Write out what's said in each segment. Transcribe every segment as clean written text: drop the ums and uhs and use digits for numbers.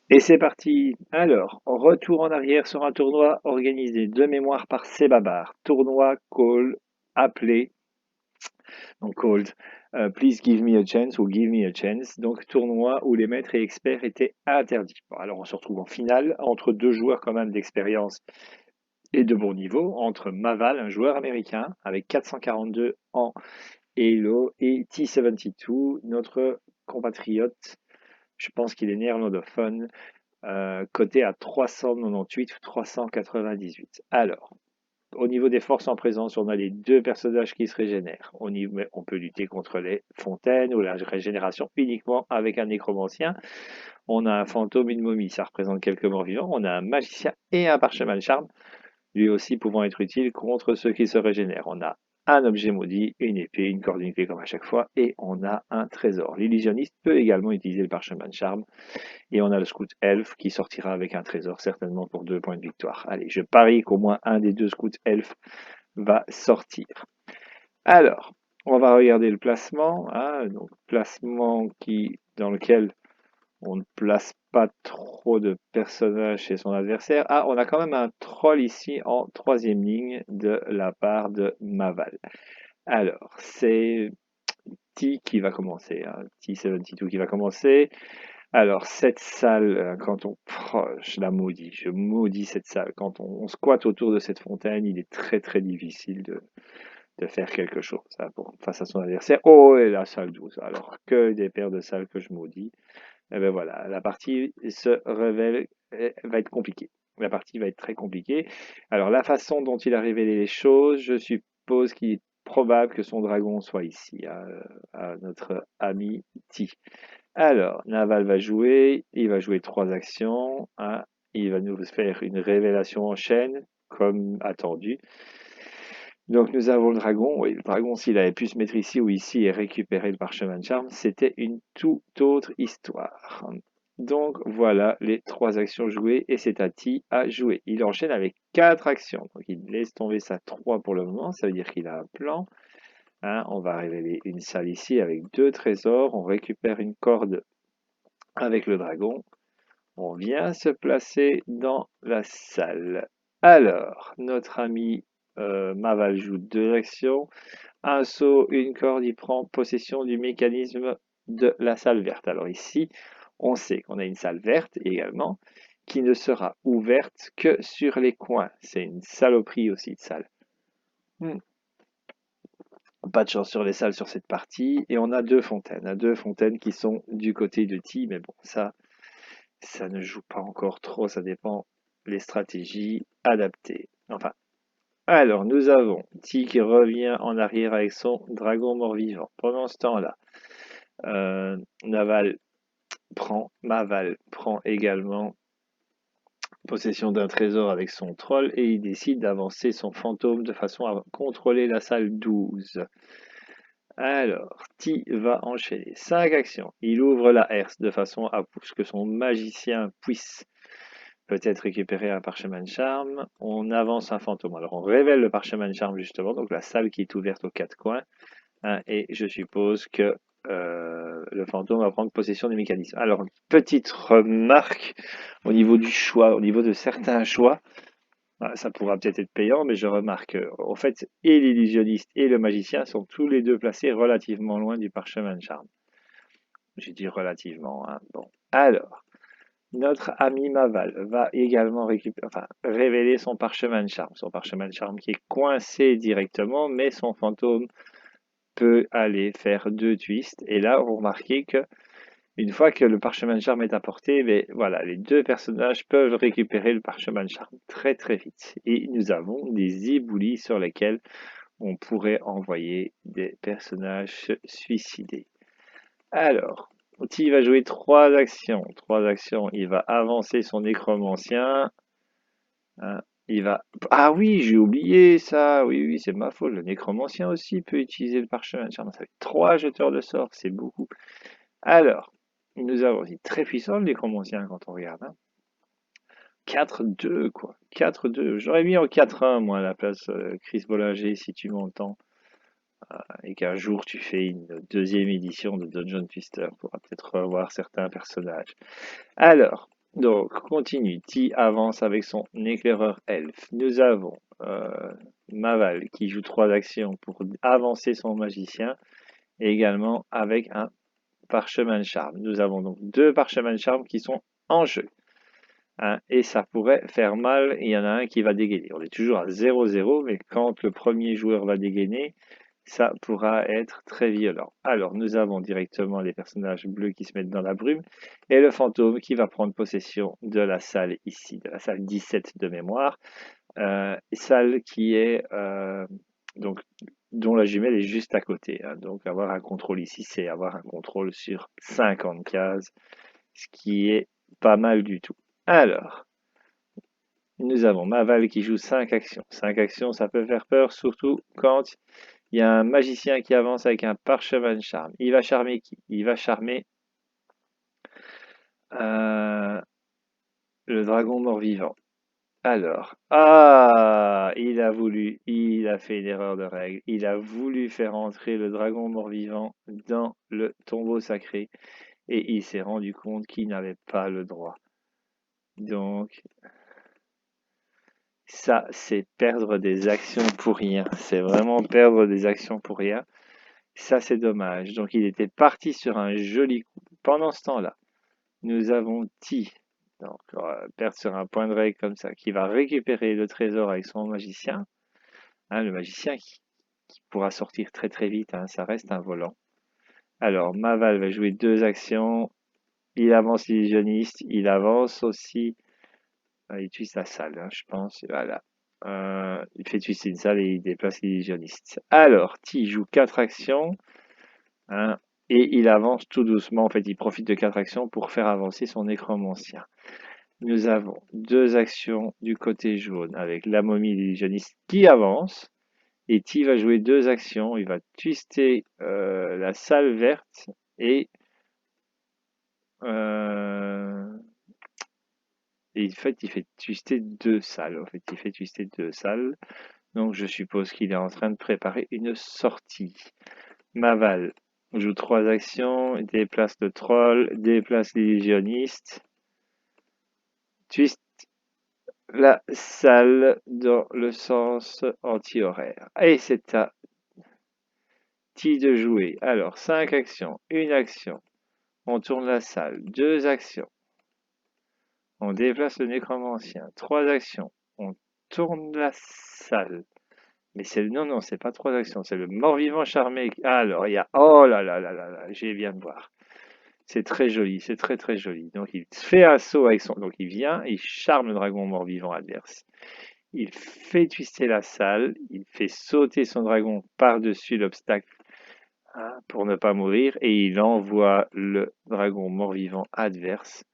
Et c'est parti. Alors, retour en arrière sur un tournoi organisé de mémoire par Sebabar. Tournoi call appelé, donc called Please Give Me a Chance ou Give Me a Chance. Donc tournoi où les maîtres et experts étaient interdits. Bon, alors on se retrouve en finale entre deux joueurs quand même d'expérience et de bon niveau, entre Maval, un joueur américain avec 442 en Elo, et T72, notre compatriote. Je pense qu'il est néerlandophone, coté à 398 ou 398. Alors, au niveau des forces en présence, on a les deux personnages qui se régénèrent. On peut lutter contre les fontaines ou la régénération uniquement avec un nécromancien. On a un fantôme, une momie, ça représente quelques morts vivants. On a un magicien et un parchemin de charme, lui aussi pouvant être utile contre ceux qui se régénèrent. On a un objet maudit, une épée, une corde, une clé comme à chaque fois, et on a un trésor. L'illusionniste peut également utiliser le parchemin de charme. Et on a le scout elf qui sortira avec un trésor, certainement pour 2 points de victoire. Allez, je parie qu'au moins un des deux scouts elf va sortir. Alors, on va regarder le placement. Hein, donc, placement dans lequel on ne place pas trop de personnages chez son adversaire. Ah, on a quand même un troll ici en troisième ligne de la part de Maval. Alors, c'est T qui va commencer. Hein, T72 qui va commencer. Alors, cette salle, quand je la maudis, je maudis cette salle. Quand on squatte autour de cette fontaine, il est très très difficile de faire quelque chose hein, face à son adversaire. Oh, et la salle 12. Alors, que des paires de salles que je maudis. Et ben voilà, la partie se révèle, va être compliquée. La partie va être très compliquée. Alors, la façon dont il a révélé les choses, je suppose qu'il est probable que son dragon soit ici, à notre ami Ti. Alors, Naval va jouer, il va jouer 3 actions, hein. Il va nous faire une révélation en chaîne, comme attendu. Donc nous avons le dragon. Oui, le dragon, s'il avait pu se mettre ici ou ici et récupérer le parchemin de charme, c'était une toute autre histoire. Donc voilà les 3 actions jouées et c'est à Ti à jouer. Il enchaîne avec 4 actions. Donc il laisse tomber sa 3 pour le moment, ça veut dire qu'il a un plan. Hein, on va révéler une salle ici avec 2 trésors. On récupère une corde avec le dragon. On vient se placer dans la salle. Alors, notre ami Maval joue 2 actions. Un saut, une corde, il prend possession du mécanisme de la salle verte. Alors ici, on sait qu'on a une salle verte également, qui ne sera ouverte que sur les coins. C'est une saloperie aussi de salle. Hmm. Pas de chance sur les salles sur cette partie. Et on a 2 fontaines. 2 fontaines qui sont du côté de Ti, mais bon, ça ne joue pas encore trop, ça dépend les stratégies adaptées. Enfin, alors nous avons Ti qui revient en arrière avec son dragon mort-vivant. Pendant ce temps-là, euh, Naval Maval prend également possession d'un trésor avec son troll et il décide d'avancer son fantôme de façon à contrôler la salle 12. Alors, Ti va enchaîner 5 actions. Il ouvre la herse de façon à ce que son magicien puisse peut-être récupérer un parchemin de charme. On avance un fantôme. Alors, on révèle le parchemin de charme, justement, donc la salle qui est ouverte aux 4 coins. Hein, et je suppose que le fantôme va prendre possession du mécanisme. Alors, petite remarque au niveau du choix, au niveau de certains choix. Ça pourra peut-être être payant, mais je remarque en fait, et l'illusionniste et le magicien sont tous les deux placés relativement loin du parchemin de charme. J'ai dit relativement. Hein. Bon. Alors, notre ami Maval va également révéler son parchemin de charme. Son parchemin de charme qui est coincé directement, mais son fantôme peut aller faire 2 twists. Et là, vous remarquez que une fois que le parchemin de charme est apporté, mais voilà, les 2 personnages peuvent récupérer le parchemin de charme très très vite. Et nous avons des éboulis sur lesquels on pourrait envoyer des personnages se suicider. Alors, Outil va jouer 3 actions. 3 actions, il va avancer son nécromancien. Hein, il va... Ah oui, j'ai oublié ça. Oui, oui, c'est ma faute. Le nécromancien aussi peut utiliser le parchemin de charme. Ça fait 3 jeteurs de sorts, c'est beaucoup. Alors, nous avons aussi très puissant le nécromancien quand on regarde. Hein. 4-2, quoi. 4-2. J'aurais mis en 4-1, moi, à la place Chris Bollinger, si tu m'entends. Et qu'un jour tu fais une deuxième édition de Dungeon Twister, tu pourras peut-être revoir certains personnages. Alors, Donc, continue. Ti avance avec son éclaireur elfe. Nous avons Maval qui joue 3 actions pour avancer son magicien. Et également avec un parchemin de charme. Nous avons donc 2 parchemins de charme qui sont en jeu. Hein, et ça pourrait faire mal, il y en a un qui va dégainer. On est toujours à 0-0, mais quand le premier joueur va dégainer, ça pourra être très violent. Alors, nous avons directement les personnages bleus qui se mettent dans la brume, et le fantôme qui va prendre possession de la salle ici, de la salle 17 de mémoire, salle qui est donc dont la jumelle est juste à côté. Hein. Donc avoir un contrôle ici, c'est avoir un contrôle sur 50 cases, ce qui est pas mal du tout. Alors, nous avons Maval qui joue 5 actions. 5 actions, ça peut faire peur, surtout quand il y a un magicien qui avance avec un parchemin de charme. Il va charmer qui? Il va charmer euh, le dragon mort-vivant. Alors, il a fait une erreur de règle. Il a voulu faire entrer le dragon mort-vivant dans le tombeau sacré et il s'est rendu compte qu'il n'avait pas le droit. Donc, ça, c'est perdre des actions pour rien. C'est vraiment perdre des actions pour rien. Ça, c'est dommage. Donc, il était parti sur un joli coup. Pendant ce temps-là, nous avons Ti. Donc, perdre sur un point de règle comme ça, qui va récupérer le trésor avec son magicien. Hein, le magicien qui pourra sortir très très vite, hein, ça reste un volant. Alors, Maval va jouer 2 actions. Il avance l'illusionniste, il avance aussi. Il twist la salle, hein, je pense. Voilà. Il fait twister une salle et il déplace l'illusionniste. Alors, Ti joue 4 actions. Hein, et il avance tout doucement. En fait, il profite de 4 actions pour faire avancer son nécromancien. Nous avons 2 actions du côté jaune avec la momie l'illusionniste qui avance. Et Ti va jouer 2 actions. Il va twister la salle verte et, en fait, il fait twister 2 salles. En fait, il fait twister 2 salles. Donc, je suppose qu'il est en train de préparer une sortie. Maval joue 3 actions, déplace le troll, déplace l'illusionniste, twist la salle dans le sens anti-horaire. Et c'est à Ti de jouer. Alors, 5 actions, une action, on tourne la salle, 2 actions, on déplace le nécromancien, 3 actions, on tourne la salle. Mais c'est non, c'est pas 3 actions, c'est le mort-vivant charmé. Alors, il y a, oh là là là là là, j'ai bien de voir. C'est très joli, c'est très très joli. Donc il fait un saut avec son... Donc il vient, il charme le dragon mort-vivant adverse. Il fait twister la salle, il fait sauter son dragon par-dessus l'obstacle, hein, pour ne pas mourir et il envoie le dragon mort-vivant adverse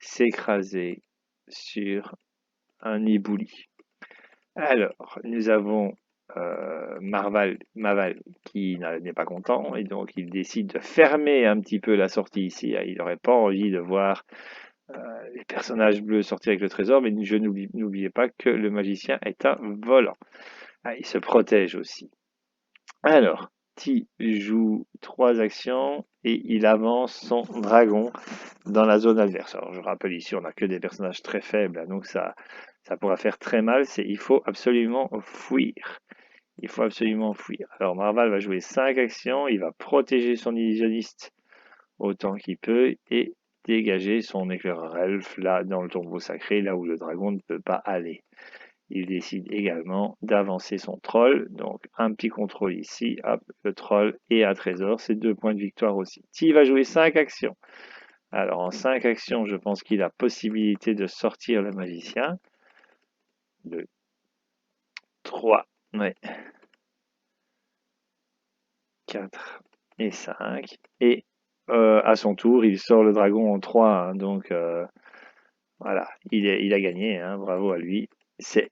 s'écraser sur un ébouli. Alors, nous avons Maval qui n'est pas content et donc il décide de fermer un petit peu la sortie ici. Il n'aurait pas envie de voir les personnages bleus sortir avec le trésor, mais n'oubliez pas que le magicien est un volant. Il se protège aussi. Alors, Ti joue 3 actions et il avance son dragon dans la zone adverse. Alors, je rappelle ici, on n'a que des personnages très faibles, hein, donc ça pourra faire très mal. Il faut absolument fuir. Il faut absolument fuir. Alors, Marval va jouer 5 actions. Il va protéger son illusionniste autant qu'il peut et dégager son éclaireur elfe là dans le tombeau sacré, là où le dragon ne peut pas aller. Il décide également d'avancer son troll. Donc, un petit contrôle ici. Hop, le troll et un trésor. C'est 2 points de victoire aussi. Ti va jouer 5 actions. Alors, en 5 actions, je pense qu'il a possibilité de sortir le magicien. 2, 3, ouais. 4 et 5. Et à son tour, il sort le dragon en 3. Hein, donc, voilà, il a gagné. Hein, bravo à lui.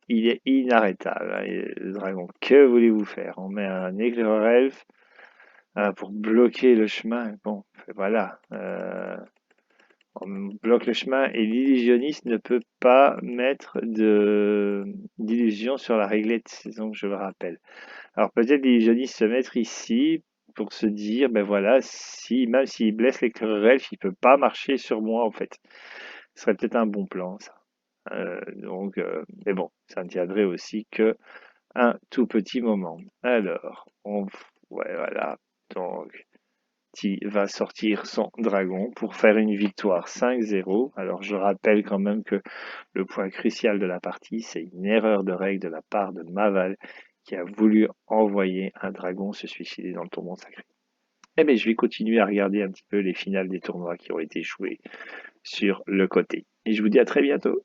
Il est inarrêtable, hein, le dragon. Que voulez-vous faire? On met un éclaireur elfe pour bloquer le chemin. Bon, voilà. On bloque le chemin et l'illusionniste ne peut pas mettre d'illusion sur la réglette, donc je le rappelle. Alors peut-être l'illusionniste se mettre ici pour se dire, ben voilà, même s'il blesse l'éclaireur elfe, il peut pas marcher sur moi en fait. Ce serait peut-être un bon plan, ça. Mais bon, ça ne tiendrait aussi que un tout petit moment. Alors, ouais, voilà. Donc, qui va sortir son dragon pour faire une victoire 5-0. Alors, je rappelle quand même que le point crucial de la partie, c'est une erreur de règle de la part de Maval qui a voulu envoyer un dragon se suicider dans le tournoi sacré. Eh bien, je vais continuer à regarder un petit peu les finales des tournois qui ont été joués sur le côté. Et je vous dis à très bientôt.